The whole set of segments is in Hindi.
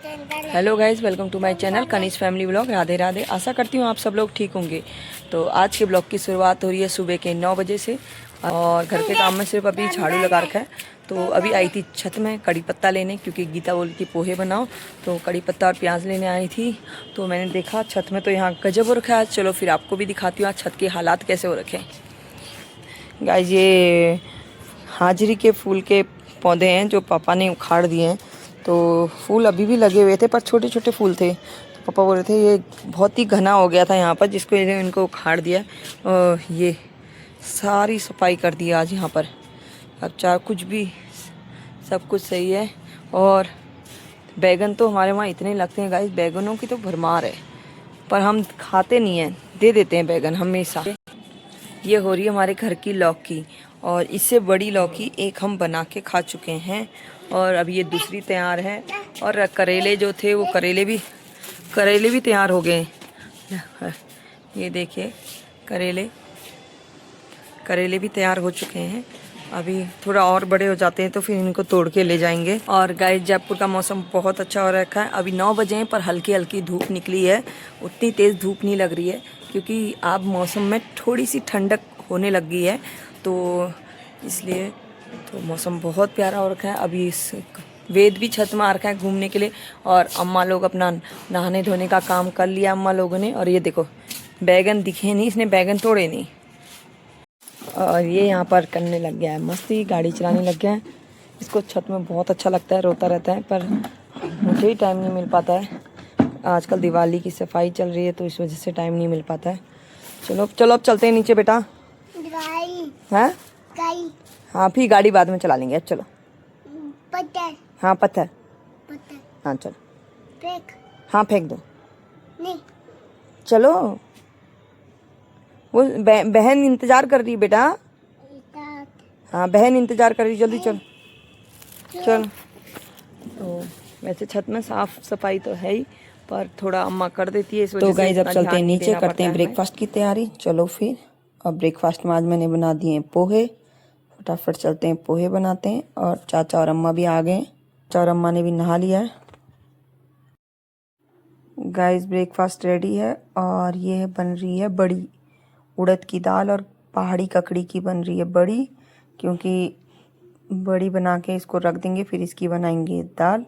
Hello guys, welcome to my channel Kanishk family vlog. Radhe Radhe. आशा करती हूँ आप सब लोग ठीक होंगे। तो आज के ब्लॉग की शुरुआत हो रही है सुबह के 9 बजे से और घर के काम में सिर्फ अभी झाड़ू लगा रखा है। तो अभी आई थी छत में कड़ी पत्ता लेने, क्योंकि गीता बोली थी पोहे बनाओ, तो कड़ी पत्ता और प्याज लेने आई थी। तो मैंने देखा छत में तो यहाँ गजब हो रखा है। चलो फिर आपको भी दिखाती हूँ आज छत के हालात कैसे हो रखे हैं। गाइज ये हाजिरी के फूल के पौधे हैं जो पापा ने उखाड़ दिए हैं। तो फूल अभी भी लगे हुए थे पर छोटे छोटे फूल थे। तो पापा बोल रहे थे ये बहुत ही घना हो गया था यहाँ पर, जिसको इनको उखाड़ दिया और ये सारी सफाई कर दी आज यहाँ पर। अब चाहे कुछ भी सब कुछ सही है। और बैगन तो हमारे वहाँ इतने लगते हैं गाइस, बैगनों की तो भरमार है, पर हम खाते नहीं हैं, दे देते हैं बैगन हमेशा। ये हो रही है हमारे घर की लौकी, और इससे बड़ी लौकी एक हम बना के खा चुके हैं और अब ये दूसरी तैयार है। और करेले जो थे वो करेले भी तैयार हो गए। ये देखिए करेले भी तैयार हो चुके हैं। अभी थोड़ा और बड़े हो जाते हैं तो फिर इनको तोड़ के ले जाएंगे। और गाइस जयपुर का मौसम बहुत अच्छा हो रखा है। अभी 9 बजे हैं पर हल्की हल्की धूप निकली है, उतनी तेज़ धूप नहीं लग रही है, क्योंकि अब मौसम में थोड़ी सी ठंडक होने लग गई है, तो इसलिए तो मौसम बहुत प्यारा हो रखा है। अभी इस वेद भी छत में आ रखा है घूमने के लिए, और अम्मा लोग अपना नहाने धोने का काम कर लिया अम्मा लोगों ने। और ये देखो बैगन दिखे नहीं, इसने बैगन तोड़े नहीं, और ये यहाँ पर करने लग गया है मस्ती, गाड़ी चलाने लग गया है। इसको छत में बहुत अच्छा लगता है, रोता रहता है, पर मुझे ही टाइम नहीं मिल पाता है। आजकल दिवाली की सफाई चल रही है तो इस वजह से टाइम नहीं मिल पाता है। चलो चलो अब चलते हैं नीचे बेटा। हैं? हाँ फिर गाड़ी बाद में चला लेंगे, अब चलो। पत्थर। हाँ पत्थर। हाँ चलो। फेंक। हाँ फेंक दो। नहीं। चलो वो बहन इंतजार कर रही है बेटा। हाँ बहन इंतजार कर रही, जल्दी चल चल। तो वैसे छत में साफ सफाई तो है ही, पर थोड़ा अम्मा कर देती है इस वजह से। तो गाइस अब चलते हैं नीचे, करते हैं ब्रेकफास्ट की तैयारी। चलो फिर। अब ब्रेकफास्ट में आज मैंने बना दिए पोहे, फटाफट चलते हैं पोहे बनाते हैं। और चाचा और अम्मा भी आ गए, चाचा और अम्मा ने भी नहा लिया है। गाइस ब्रेकफास्ट रेडी है, और ये बन रही है बड़ी, उड़द की दाल और पहाड़ी ककड़ी की बन रही है बड़ी, क्योंकि बड़ी बना के इसको रख देंगे फिर इसकी बनाएंगे दाल।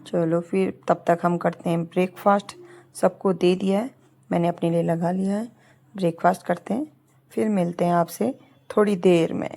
चलो फिर तब तक हम करते हैं ब्रेकफास्ट। सबको दे दिया है, मैंने अपने लिए लगा लिया है। ब्रेकफास्ट करते हैं, फिर मिलते हैं आपसे थोड़ी देर में।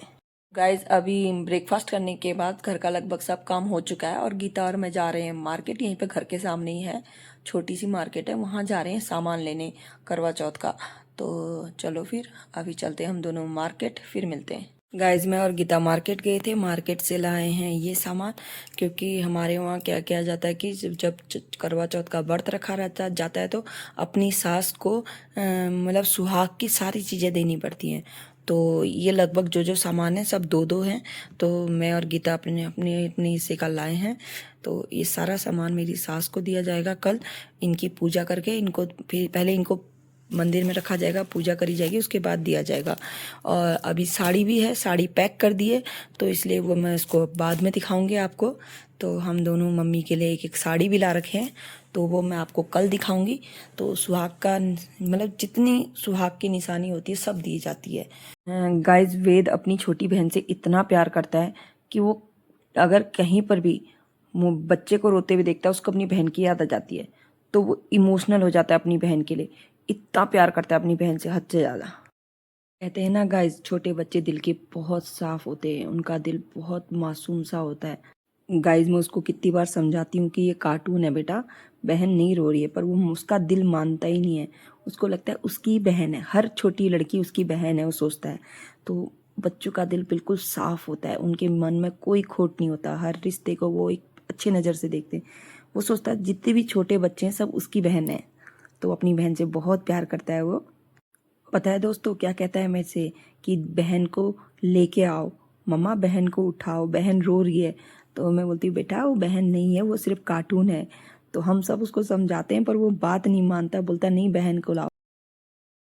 गाइज अभी ब्रेकफास्ट करने के बाद घर का लगभग सब काम हो चुका है, और गीता और मैं जा रहे हैं मार्केट। यहीं पे घर के सामने ही है, छोटी सी मार्केट है, वहाँ जा रहे हैं सामान लेने करवा चौथ का। तो चलो फिर अभी चलते हैं हम दोनों मार्केट, फिर मिलते हैं। गाइज मैं और गीता मार्केट गए थे, मार्केट से लाए हैं ये सामान, क्योंकि हमारे वहाँ क्या किया जाता है कि जब करवा चौथ का व्रत रखा रहता जाता है तो अपनी सास को मतलब सुहाग की सारी चीज़ें देनी पड़ती हैं। तो ये लगभग जो जो सामान है सब दो दो हैं, तो मैं और गीता अपने अपने अपने हिस्से का लाए हैं। तो ये सारा सामान मेरी सास को दिया जाएगा कल, इनकी पूजा करके। इनको फिर पहले इनको मंदिर में रखा जाएगा, पूजा करी जाएगी, उसके बाद दिया जाएगा। और अभी साड़ी भी है, साड़ी पैक कर दी है, तो इसलिए वो मैं इसको बाद में दिखाऊंगी आपको। तो हम दोनों मम्मी के लिए एक एक साड़ी भी ला रखे हैं, तो वो मैं आपको कल दिखाऊंगी। तो सुहाग का मतलब जितनी सुहाग की निशानी होती है सब दी जाती है। गाइस वेद अपनी छोटी बहन से इतना प्यार करता है कि वो अगर कहीं पर भी बच्चे को रोते हुए देखता है, उसको अपनी बहन की याद आ जाती है, तो वो इमोशनल हो जाता है अपनी बहन के लिए। इतना प्यार करता है अपनी बहन से हद से ज़्यादा। कहते हैं ना गाइस, छोटे बच्चे दिल के बहुत साफ होते हैं, उनका दिल बहुत मासूम सा होता है। गाइस मैं उसको कितनी बार समझाती हूँ कि ये कार्टून है बेटा, बहन नहीं रो रही है, पर वो उसका दिल मानता ही नहीं है। उसको लगता है उसकी बहन है, हर छोटी लड़की उसकी बहन है, वो सोचता है। तो बच्चों का दिल बिल्कुल साफ होता है, उनके मन में कोई खोट नहीं होता, हर रिश्ते को वो एक अच्छी नज़र से देखते हैं। वो सोचता है जितने भी छोटे बच्चे हैं सब उसकी बहन है, तो अपनी बहन से बहुत प्यार करता है वो। पता है दोस्तों क्या कहता है मेरे से, कि बहन को लेके आओ, मम्मा बहन को उठाओ, बहन रो रही है। तो मैं बोलती हूँ बेटा वो बहन नहीं है, वो सिर्फ कार्टून है। तो हम सब उसको समझाते हैं पर वो बात नहीं मानता, बोलता नहीं बहन को लाओ।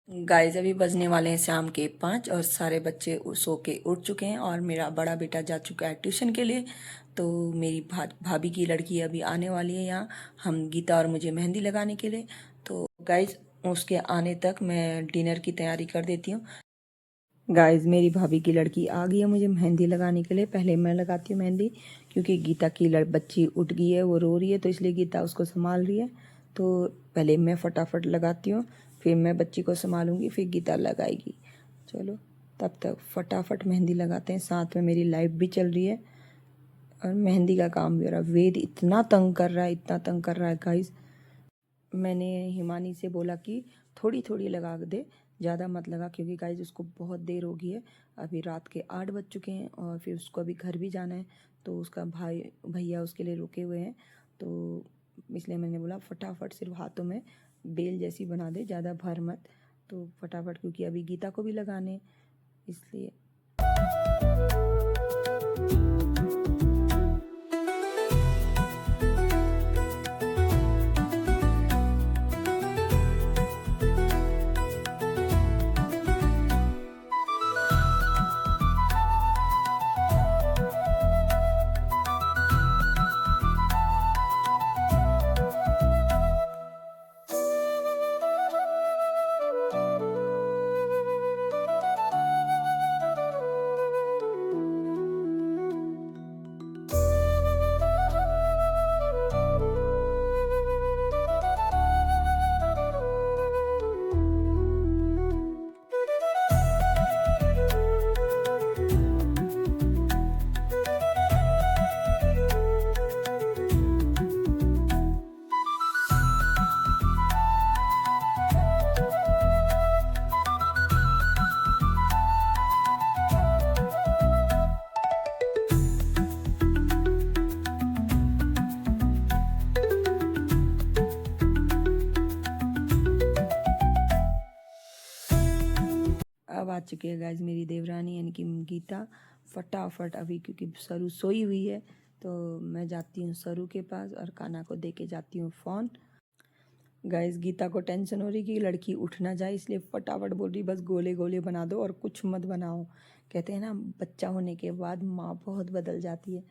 गाइस अभी बजने वाले हैं शाम के 5, और सारे बच्चे सो के उठ चुके हैं, और मेरा बड़ा बेटा जा चुका है ट्यूशन के लिए। तो मेरी भाभी की लड़की अभी आने वाली है यहाँ, हम गीता और मुझे मेहंदी लगाने के लिए। तो गाइज उसके आने तक मैं डिनर की तैयारी कर देती हूँ। गाइज मेरी भाभी की लड़की आ गई है मुझे मेहंदी लगाने के लिए। पहले मैं लगाती हूँ मेहंदी, क्योंकि गीता की बच्ची उठ गई है, वो रो रही है, तो इसलिए गीता उसको संभाल रही है। तो पहले मैं फटाफट लगाती हूँ, फिर मैं बच्ची को संभालूंगी, फिर गीता लगाएगी। चलो तब तक फटाफट मेहंदी लगाते हैं। साथ में मेरी लाइफ भी चल रही है और मेहंदी का काम भी हो रहा है। वेद इतना तंग कर रहा है, इतना तंग कर रहा है गाइज। मैंने हिमानी से बोला कि थोड़ी थोड़ी लगा दे, ज़्यादा मत लगा, क्योंकि गाइज उसको बहुत देर हो गई है। अभी रात के 8 बज चुके हैं और फिर उसको अभी घर भी जाना है, तो उसका भैया उसके लिए रुके हुए हैं। तो इसलिए मैंने बोला फटाफट सिर्फ हाथों में बेल जैसी बना दे, ज़्यादा भर मत। तो फटाफट, क्योंकि अभी गीता को भी लगाने, इसलिए। अब आ चुकी है गाइज मेरी देवरानी यानी कि गीता। फटाफट अभी, क्योंकि सरू सोई हुई है, तो मैं जाती हूँ सरू के पास और कान्हा को दे के जाती हूँ फ़ोन। गाइज गीता को टेंशन हो रही कि लड़की उठ ना जाए, इसलिए फटाफट बोल रही बस गोले गोले बना दो और कुछ मत बनाओ। कहते हैं ना, बच्चा होने के बाद माँ बहुत बदल जाती है।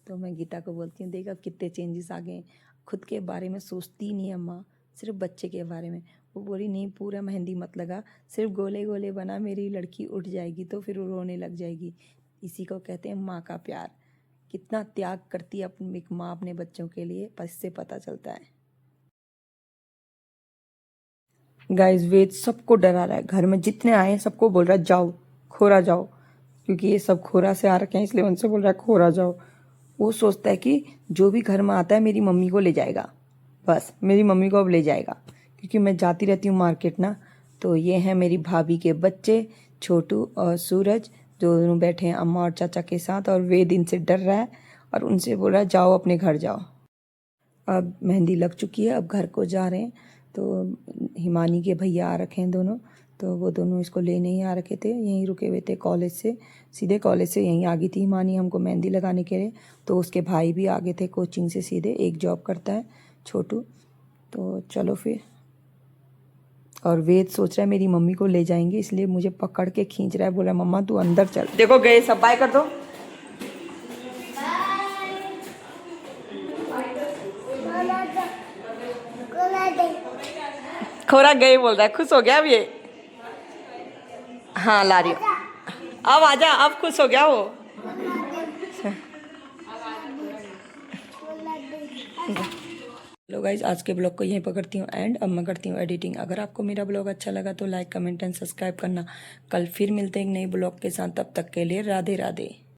तो मैं गीता को बोलती हूँ देख अब कितने चेंजेस आ गए, खुद के बारे में सोचती नहीं है माँ, सिर्फ बच्चे के बारे में। वो बोली नहीं, पूरा मेहंदी मत लगा, सिर्फ गोले गोले बना, मेरी लड़की उठ जाएगी तो फिर वो रोने लग जाएगी। इसी को कहते हैं माँ का प्यार। कितना त्याग करती है अपनी एक माँ अपने बच्चों के लिए, इससे पता चलता है। गाइस वेद सबको डरा रहा है, घर में जितने आए हैं सबको बोल रहा है जाओ खोरा जाओ, क्योंकि ये सब खोरा से आ रखे हैं, इसलिए उनसे बोल रहा है खोरा जाओ। वो सोचता है कि जो भी घर में आता है मेरी मम्मी को ले जाएगा, बस मेरी मम्मी को अब ले जाएगा, क्योंकि मैं जाती रहती हूँ मार्केट ना। तो ये हैं मेरी भाभी के बच्चे, छोटू और सूरज, जो दोनों बैठे हैं अम्मा और चाचा के साथ, और वेद इनसे डर रहा है और उनसे बोल रहा है जाओ अपने घर जाओ। अब मेहंदी लग चुकी है, अब घर को जा रहे हैं। तो हिमानी के भैया आ रखे हैं दोनों, तो वो दोनों इसको लेने ही आ रखे थे, यहीं रुके हुए थे कॉलेज से, सीधे कॉलेज से यहीं आ गई थी हिमानी हमको मेहंदी लगाने के लिए। तो उसके भाई भी आगे थे कोचिंग से, सीधे एक जॉब करता है छोटू। तो चलो फिर। और वेद सोच रहा है मेरी मम्मी को ले जाएंगे, इसलिए मुझे पकड़ के खींच रहा है, बोला मम्मा तू अंदर चल। देखो गए सब, बाय कर दो। खोरा गए बोल रहा है, खुश हो गया अब ये। हाँ ला रही हूँ, अब आजा, अब खुश हो गया वो। हेलो गाइज, आज के ब्लॉग को यहीं पर करती हूँ एंड। अब मैं करती हूँ एडिटिंग। अगर आपको मेरा ब्लॉग अच्छा लगा तो लाइक कमेंट एंड सब्सक्राइब करना। कल फिर मिलते हैं एक नई ब्लॉग के साथ, तब तक के लिए राधे राधे।